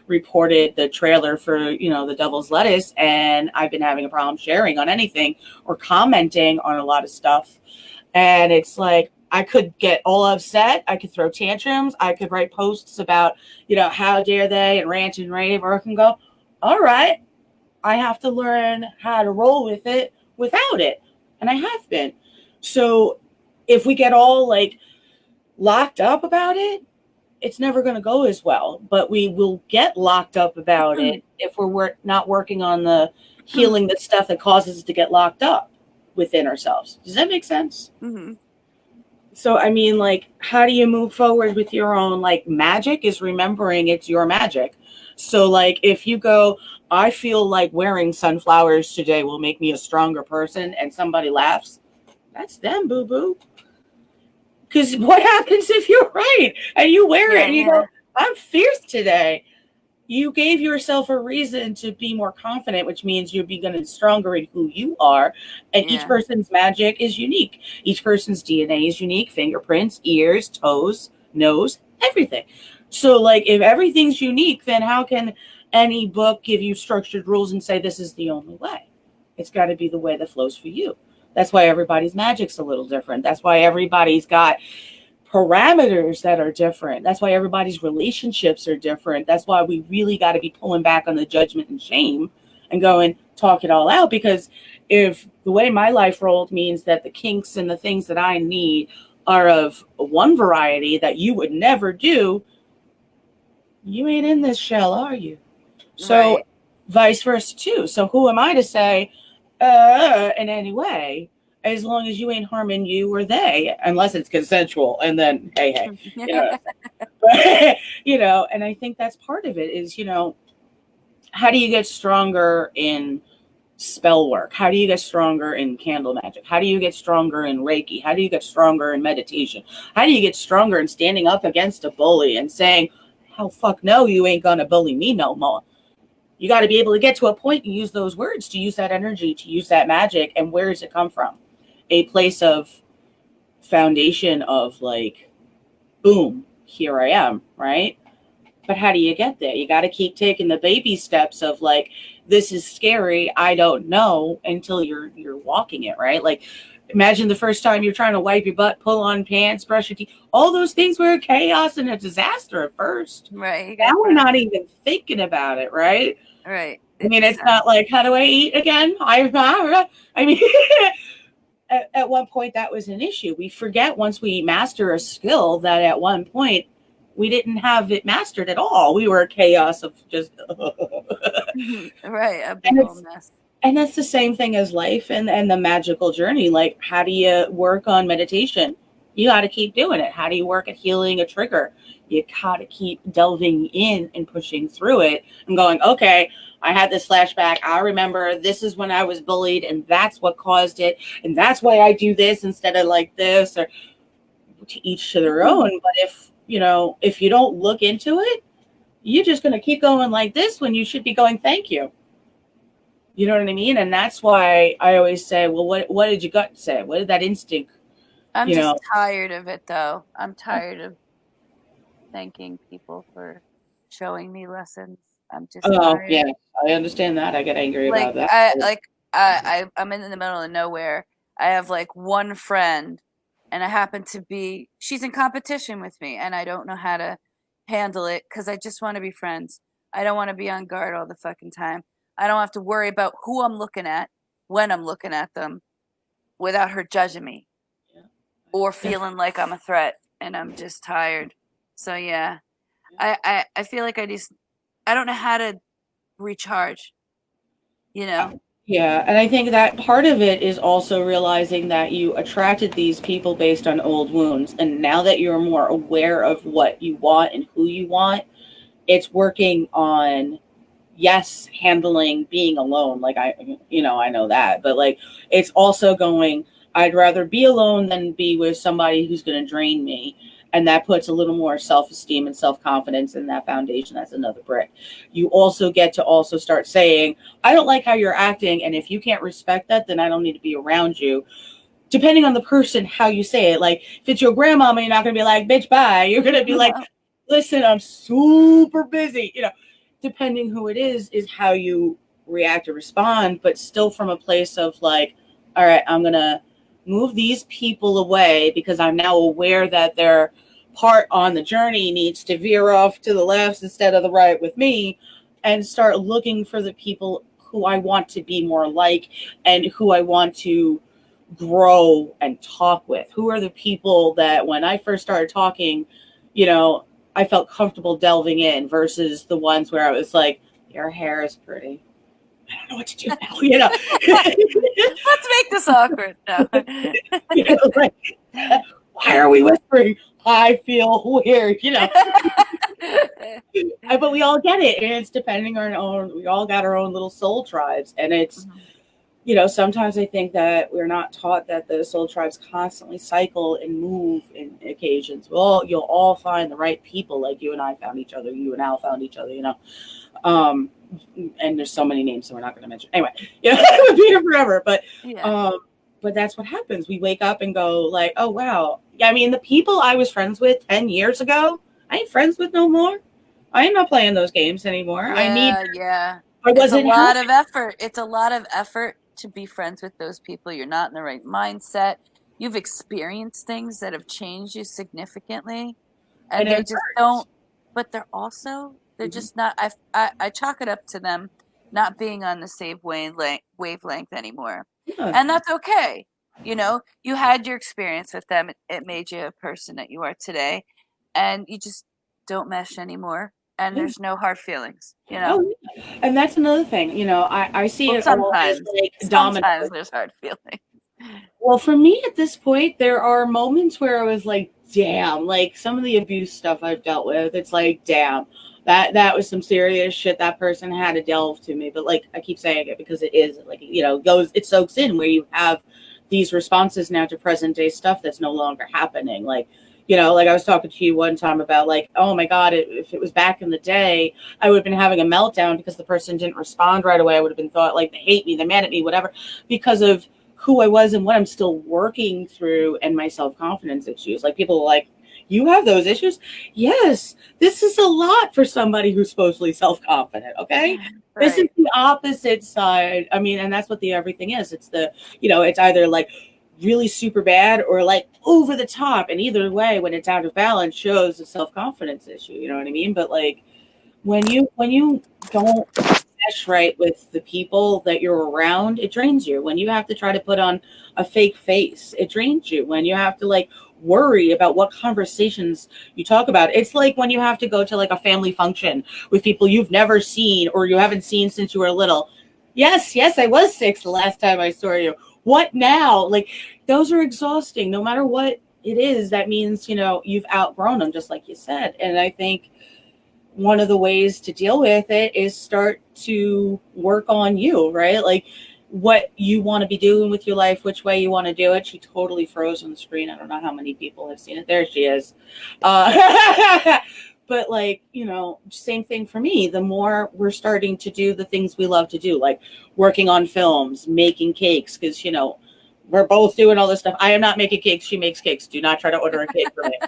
reported the trailer for, The Devil's Lettuce, and I've been having a problem sharing on anything or commenting on a lot of stuff. And it's like, I could get all upset. I could throw tantrums. I could write posts about, how dare they, and rant and rave, or I can go, all right, I have to learn how to roll with it without it. And I have been. So if we get all like locked up about it, it's never going to go as well. But we will get locked up about it if we're not working on the healing the stuff that causes us to get locked up within ourselves. Does that make sense? Mm-hmm. So, I mean, like, how do you move forward with your own, like, magic is remembering it's your magic. So, like, if you go, I feel like wearing sunflowers today will make me a stronger person, and somebody laughs, that's them, boo-boo. Because what happens if you're right and you wear it and you go, I'm fierce today? You gave yourself a reason to be more confident, which means you're becoming stronger in who you are. And each person's magic is unique. Each person's DNA is unique. Fingerprints, ears, toes, nose, everything. So, like, if everything's unique, then how can any book give you structured rules and say this is the only way? It's got to be the way that flows for you. That's why everybody's magic's a little different. That's why everybody's got parameters that are different. That's why everybody's relationships are different. That's why we really got to be pulling back on the judgment and shame and going, talk it all out. Because if the way my life rolled means that the kinks and the things that I need are of one variety that you would never do, you ain't in this shell, are you? So vice versa too. So who am I to say in any way, as long as you ain't harming you or they, unless it's consensual, and then hey, but, and I think that's part of it is, how do you get stronger in spell work? How do you get stronger in candle magic? How do you get stronger in Reiki? How do you get stronger in meditation? How do you get stronger in standing up against a bully and saying, hell fuck no, you ain't gonna bully me no more? You got to be able to get to a point and use those words, to use that energy, to use that magic. And where does it come from? A place of foundation of like, boom, here I am, right? But how do you get there? You got to keep taking the baby steps of like, this is scary, I don't know, until you're walking it, right? Like, imagine the first time you're trying to wipe your butt, pull on pants, brush your teeth. All those things were chaos and a disaster at first. Right. Now we're not even thinking about it, right? Right. I mean, it's not like, how do I eat again? I mean, at one point that was an issue. We forget once we master a skill that at one point we didn't have it mastered at all. We were a chaos of just right, a big old mess. And that's the same thing as life and the magical journey. Like, how do you work on meditation? You got to keep doing it. How do you work at healing a trigger? You got to keep delving in and pushing through it and going, okay, I had this flashback. I remember this is when I was bullied and that's what caused it. And that's why I do this instead of like this, or to each to their own. But if you don't look into it, you're just going to keep going like this when you should be going, thank you. You know what I mean? And that's why I always say, well, what did your gut say? What did that instinct? I'm just tired of it, though. I'm tired of thanking people for showing me lessons. I'm just tired. Yeah, I understand that. I get angry about that. I'm in the middle of nowhere. I have like one friend, and I happen to be, she's in competition with me, and I don't know how to handle it because I just want to be friends. I don't want to be on guard all the fucking time. I don't have to worry about who I'm looking at when I'm looking at them without her judging me or feeling like I'm a threat, and I'm just tired. So yeah, I feel like I don't know how to recharge, Yeah, and I think that part of it is also realizing that you attracted these people based on old wounds. And now that you're more aware of what you want and who you want, it's working on, yes, handling being alone. Like I know that, but like it's also going, I'd rather be alone than be with somebody who's going to drain me. And that puts a little more self-esteem and self-confidence in that foundation. That's another brick. You also get to also start saying, I don't like how you're acting. And if you can't respect that, then I don't need to be around you. Depending on the person, how you say it. Like if it's your grandmama, you're not going to be like, bitch, bye. You're going to be like, listen, I'm super busy. Depending who it is how you react or respond, but still from a place of like, all right, I'm going to move these people away because I'm now aware that their part on the journey needs to veer off to the left instead of the right with me, and start looking for the people who I want to be more like and who I want to grow and talk with. Who are the people that when I first started talking, I felt comfortable delving in versus the ones where I was like, your hair is pretty. I don't know what to do now. Let's make this awkward. No. Like, why are we whispering? I feel weird, but we all get it. And it's depending on our own, we all got our own little soul tribes. And it's, sometimes I think that we're not taught that the soul tribes constantly cycle and move in occasions. Well, you'll all find the right people, like you and I found each other, you and Al found each other, and there's so many names, so we're not going to mention. Anyway, it would be here forever. But that's what happens. We wake up and go like, oh, wow. I mean, the people I was friends with 10 years ago, I ain't friends with no more. I am not playing those games anymore. Yeah. I It's a wasn't lot helping. of effort. It's a lot of effort to be friends with those people. You're not in the right mindset. You've experienced things that have changed you significantly, and And they it just hurts. don't. But they're just not. I chalk it up to them not being on the same wavelength anymore, Yeah. and that's okay. You had your experience with them. It made you a person that you are today, and you just don't mesh anymore. And Yeah. there's no hard feelings. Oh, yeah. And that's another thing. I see Well, it all as like domino. sometimes there's hard feelings. Well, for me at this point, there are moments where I was like, damn, like some of the abuse stuff I've dealt with, it's like, damn, that was some serious shit that person had to delve to me. But like I keep saying it because it is like, it soaks in where you have these responses now to present day stuff that's no longer happening. Like I was talking to you one time about like, oh my God, if it was back in the day, I would have been having a meltdown because the person didn't respond right away. I would have been thought like they hate me, they're mad at me, whatever, because of who I was and what I'm still working through and my self-confidence issues. Like people are like, you have those issues? Yes, this is a lot for somebody who's supposedly self-confident. Okay. This is Right. the opposite side. I mean, and that's what the everything is. It's it's either like really super bad or like over the top. And either way, when it's out of balance, shows a self-confidence issue. You know what I mean? But like when you don't mesh right with the people that you're around, it drains you. When you have to try to put on a fake face, it drains you. When you have to like worry about what conversations you talk about, it's like when you have to go to like a family function with people you've never seen or you haven't seen since you were little. Yes, I was 6 the last time I saw you. What now? Like those are exhausting. No matter what it is, that means you've outgrown them, just like you said. And I think one of the ways to deal with it is start to work on you, right? Like what you want to be doing with your life, which way you want to do it. She totally froze on the screen. I don't know how many people have seen it. There she is. But like, same thing for me. The more we're starting to do the things we love to do, like working on films, making cakes, because, we're both doing all this stuff. I am not making cakes. She makes cakes. Do not try to order a cake from me.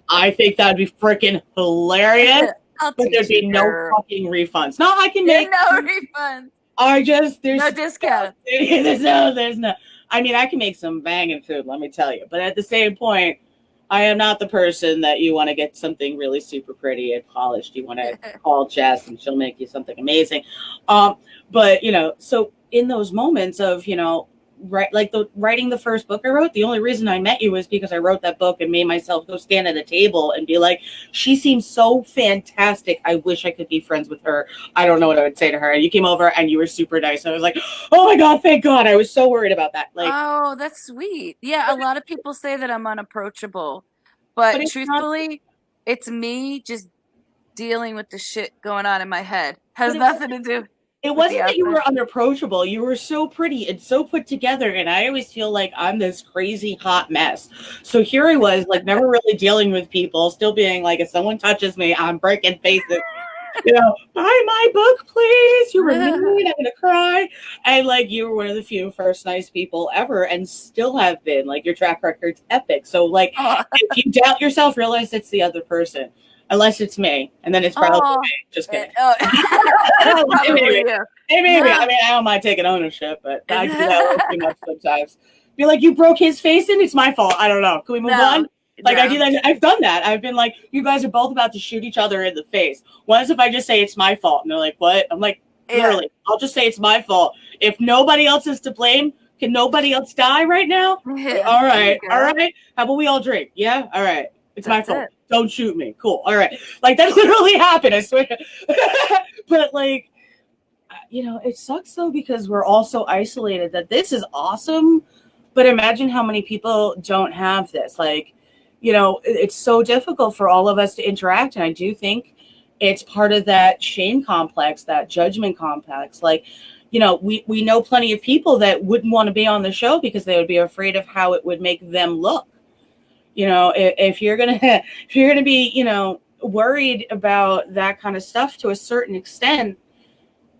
I think that'd be freaking hilarious. I'll But there'd teach you, be no girl. fucking refunds. No, I can There's make. no refunds. There's No discount. there's no. I mean, I can make some banging food, let me tell you. But at the same point, I am not the person that you want to get something really super pretty and polished. You want to call Jess and she'll make you something amazing. But so in those moments of writing the first book I wrote. The only reason I met you was because I wrote that book and made myself go stand at a table and be like, she seems so fantastic. I wish I could be friends with her. I don't know what I would say to her. And you came over and you were super nice. I was like, oh my God, thank God. I was so worried about that. Like, oh, that's sweet. Yeah, a lot of people say that I'm unapproachable, but but it's not. truthfully, it's me just dealing with the shit going on in my head. Has But nothing to do it with the wasn't that you outside. were unapproachable. You were so pretty and so put together. And I always feel like I'm this crazy hot mess. So here I was, like, never really dealing with people, still being like, if someone touches me, I'm breaking faces. Buy my book, please. You were mean. I'm gonna cry. And like, you were one of the few first nice people ever, and still have been. Like, your track record's epic. So like, Oh, if you doubt yourself, realize it's the other person, unless it's me, and then it's probably oh, me. Just kidding. oh. It's probably maybe, you. maybe. No. I mean, I don't mind taking ownership, but I do that a little too much sometimes. Be like, you broke his face in. It's my fault. I don't know. Can we move on? Like, I do that. I've done that. I've been like, you guys are both about to shoot each other in the face. What if I just say it's my fault? And they're like, what? I'm like, literally, I'll just say it's my fault. If nobody else is to blame, can nobody else die right now? Yeah. All right. All right. How about we all drink? Yeah. All right. It's my fault. Don't shoot me. Cool. All right. Like, that literally happened. I swear. But like, it sucks though, because we're all so isolated that this is awesome. But imagine how many people don't have this. Like, it's so difficult for all of us to interact. And I do think it's part of that shame complex, that judgment complex. Like, we know plenty of people that wouldn't want to be on the show because they would be afraid of how it would make them look. If you're gonna be, worried about that kind of stuff to a certain extent,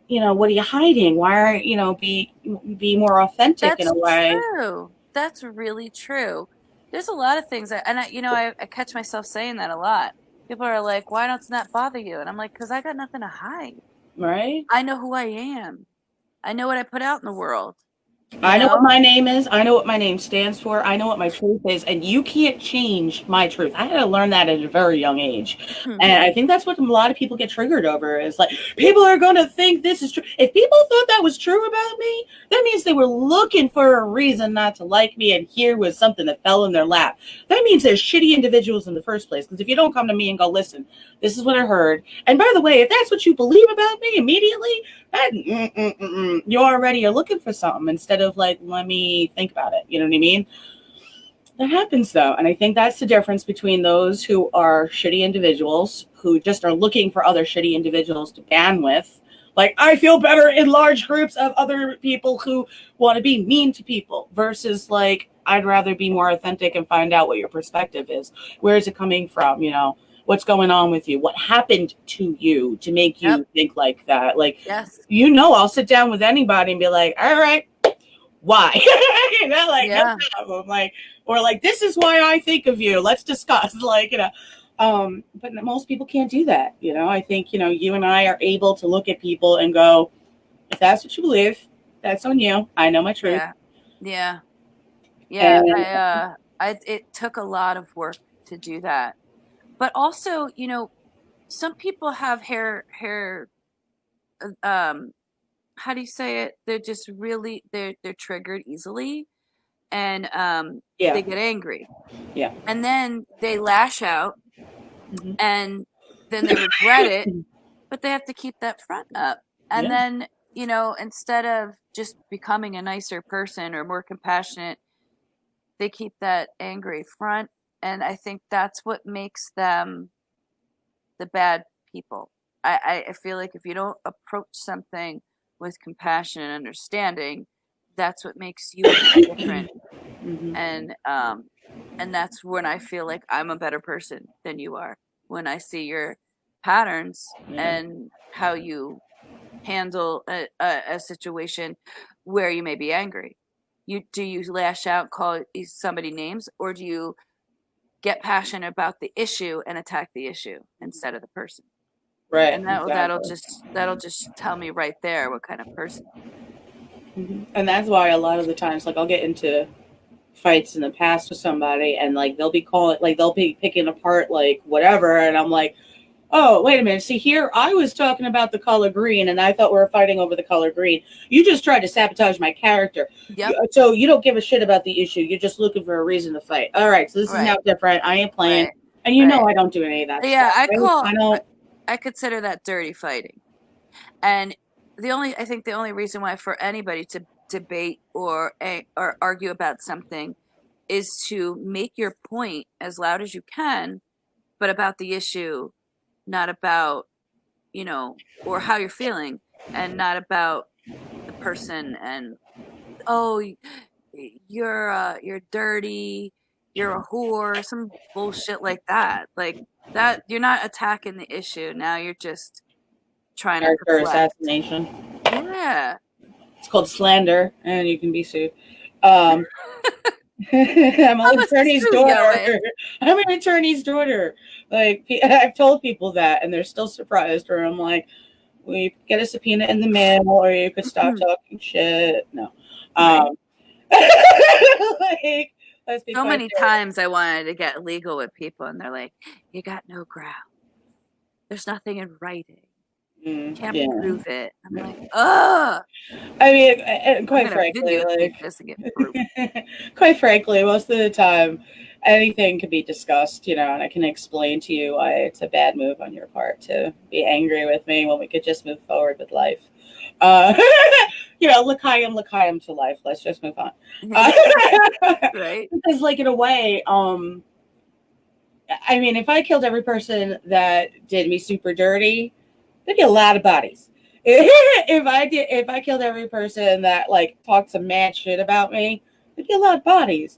what are you hiding? Why aren't, be more authentic in a way? That's true. That's really true. There's a lot of things I catch myself saying that a lot. People are like, why don't that bother you? And I'm like, because I got nothing to hide. Right? I know who I am. I know what I put out in the world. I know what my name is. I know what my name stands for. I know what my truth is. And you can't change my truth. I had to learn that at a very young age. And I think that's what a lot of people get triggered over, is like, people are going to think this is true. If people thought that was true about me, that means they were looking for a reason not to like me. And here was something that fell in their lap. That means they're shitty individuals in the first place. Because if you don't come to me and go, listen, this is what I heard. And by the way, if that's what you believe about me immediately, you already are looking for something instead of like, let me think about it. You know what I mean? That happens though. And I think that's the difference between those who are shitty individuals who just are looking for other shitty individuals to ban with. Like, I feel better in large groups of other people who want to be mean to people, versus like, I'd rather be more authentic and find out what your perspective is. Where is it coming from? What's going on with you? What happened to you to make you think like that? Like, yes. I'll sit down with anybody and be like, all right, why? No problem. Like, or like, this is why I think of you. Let's discuss. Like, but most people can't do that. I think, you and I are able to look at people and go, if that's what you believe, that's on you. I know my truth. Yeah. And It took a lot of work to do that. But also, some people have hair, how do you say it? They're just really, they're triggered easily, and they get angry. Yeah. And then they lash out, and then they regret it, but they have to keep that front up. And then, instead of just becoming a nicer person or more compassionate, they keep that angry front. And I think that's what makes them the bad people. I feel like if you don't approach something with compassion and understanding, that's what makes you different. And that's when I feel like I'm a better person than you are, when I see your patterns and how you handle a situation where you may be angry. Do you lash out, call somebody names, or do you get passionate about the issue and attack the issue instead of the person? Right. And that'll just tell me right there what kind of person. And that's why a lot of the times, like, I'll get into fights in the past with somebody, and like they'll be picking apart like whatever, and I'm like, Oh, wait a minute. See, here I was talking about the color green, and I thought we were fighting over the color green. You just tried to sabotage my character. Yep. So you don't give a shit about the issue. You're just looking for a reason to fight. All right, so this is now Right. different. I ain't playing, Right. and you Right. know I don't do any of that Yeah, stuff. I don't. I consider that dirty fighting. And I think the only reason why for anybody to debate or argue about something is to make your point as loud as you can, but about the issue, not about, or how you're feeling, and not about the person. And oh, you're dirty, you're a whore, some bullshit like that. Like that, you're not attacking the issue. Now you're just trying to Character deflect. assassination. Yeah. It's called slander, and you can be sued. I'm an attorney's daughter. I'm an attorney's daughter. Like I've told people that, and they're still surprised. Or I'm like, well, you could get a subpoena in the mail, or you could stop talking shit. No, Right. like let's be So quite many serious. times I wanted to get legal with people, and they're like, "You got no ground. There's nothing in writing. Can't Yeah. prove it." I'm like, "Ugh." I mean, and I'm quite gonna frankly, videotape like, this and get proof. quite frankly, most of the time, anything can be discussed, and I can explain to you why it's a bad move on your part to be angry with me when we could just move forward with life. Uh, l'chaim to life. Let's just move on. Right? Because, like, in a way, I mean, if I killed every person that did me super dirty, there'd be a lot of bodies. If I killed every person that like talked some mad shit about me, there'd be a lot of bodies.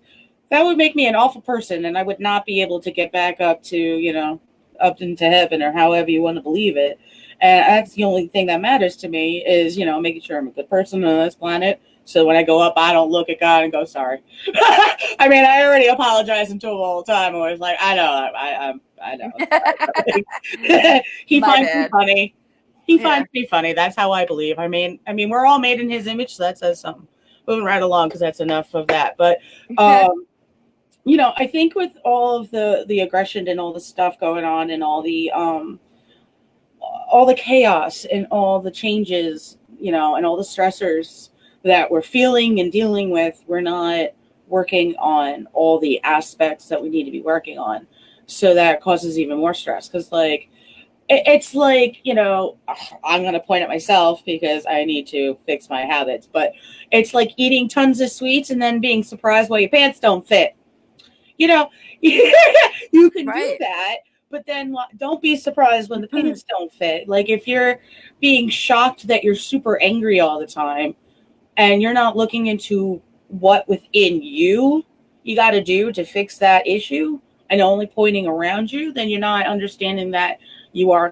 That would make me an awful person, and I would not be able to get back up to up into heaven or however you want to believe it. And that's the only thing that matters to me is making sure I'm a good person on this planet. So when I go up, I don't look at God and go sorry. I mean, I already apologize to him all the time. I was like, I know, I know. He My finds me bad. funny. He Yeah. finds me funny. That's how I believe. I mean, we're all made in his image, so that says something. Moving right along because that's enough of that. But I think with all of the aggression and all the stuff going on and all the chaos and all the changes, and all the stressors that we're feeling and dealing with, we're not working on all the aspects that we need to be working on. So that causes even more stress because, like, it's like, I'm going to point at myself because I need to fix my habits, but it's like eating tons of sweets and then being surprised why your pants don't fit. You know, you can do Right. that, but then don't be surprised when the pants don't fit. Like if you're being shocked that you're super angry all the time and you're not looking into what within you got to do to fix that issue and only pointing around you, then you're not understanding that you are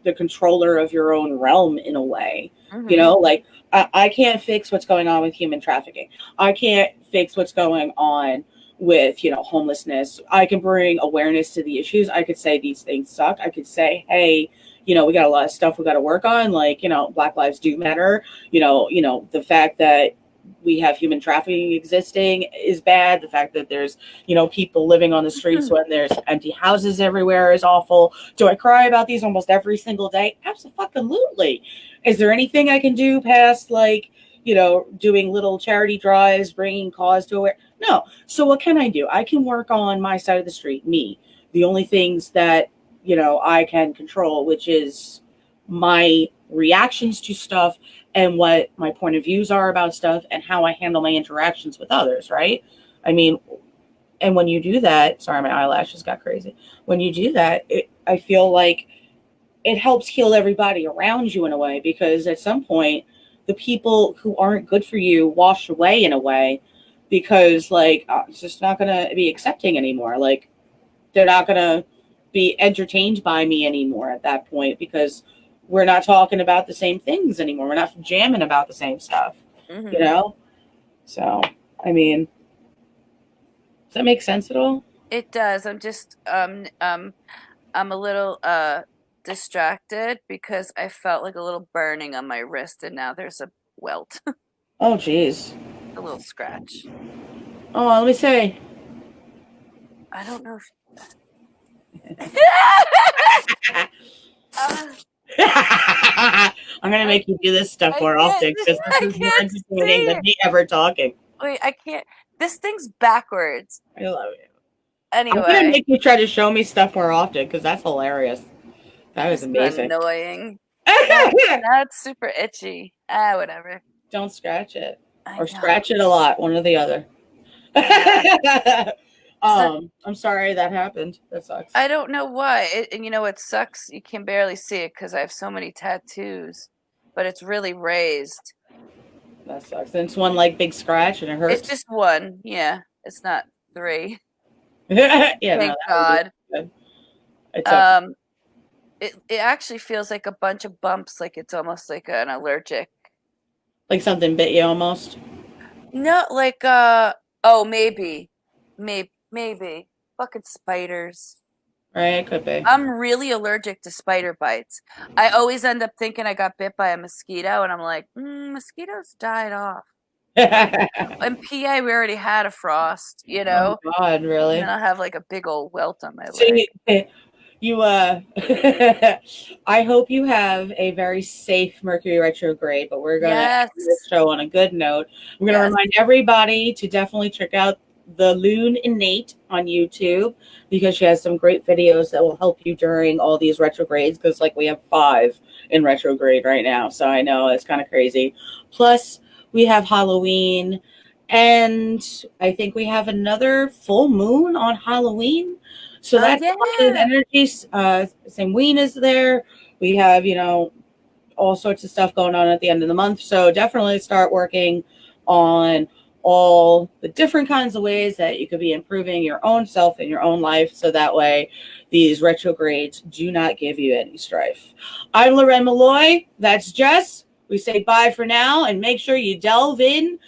the controller of your own realm in a way. Like I can't fix what's going on with human trafficking. I can't fix what's going on with homelessness. I can bring awareness to the issues. I could say these things suck. I could say, hey, we got a lot of stuff we got to work on, like Black lives do matter. The fact that we have human trafficking existing is bad. The fact that there's people living on the streets when there's empty houses everywhere is awful. Do I cry about these almost every single day? Absolutely. Is there anything I can do past like doing little charity drives, bringing cause to it? No. So what can I do? I can work on my side of the street, me. The only things that I can control, which is my reactions to stuff and what my point of views are about stuff and how I handle my interactions with others, right? I mean, and when you do that, sorry, my eyelashes got crazy. When you do that, I feel like it helps heal everybody around you in a way, because at some point, the people who aren't good for you wash away in a way because, like, it's just not going to be accepting anymore. Like, they're not going to be entertained by me anymore at that point because we're not talking about the same things anymore. We're not jamming about the same stuff, So, I mean, does that make sense at all? It does. I'm just I'm a little distracted because I felt like a little burning on my wrist and now there's a welt, Oh, geez. a little scratch. Oh, let me say. I don't know if I'm gonna make you do this stuff more often because this is more entertaining than me ever talking. Wait, I can't. This thing's backwards. I love it. Anyway, I'm gonna make you try to show me stuff more often because that's hilarious. That was this is amazing. annoying. That's super itchy. Whatever. Don't scratch it I or know. scratch it a lot. One or the other. I'm sorry that happened. That sucks. I don't know why. And you know what sucks? You can barely see it because I have so many tattoos, but it's really raised. That sucks. And it's one like big scratch and it hurts. It's just one. Yeah, it's not 3. Yeah, Thank God. It's okay. It actually feels like a bunch of bumps, like it's almost like an allergic. Like something bit you almost. No, like maybe. Fucking spiders. Right, it could be. I'm really allergic to spider bites. I always end up thinking I got bit by a mosquito, and I'm like, mosquitoes died off. In PA, we already had a frost, you know? Oh God, really? And I'll have like a big old welt on my leg. You I hope you have a very safe Mercury retrograde, but we're gonna end this show on a good note. I'm gonna remind everybody to definitely check out the Loon Innate on YouTube because she has some great videos that will help you during all these retrogrades because like we have 5 in retrograde right now. So I know it's kind of crazy. Plus we have Halloween and I think we have another full moon on Halloween. So that's positive energy. Samhain is there. We have, all sorts of stuff going on at the end of the month. So definitely start working on all the different kinds of ways that you could be improving your own self in your own life. So that way these retrogrades do not give you any strife. I'm Loren Molloy. That's Jess. We say bye for now and make sure you delve in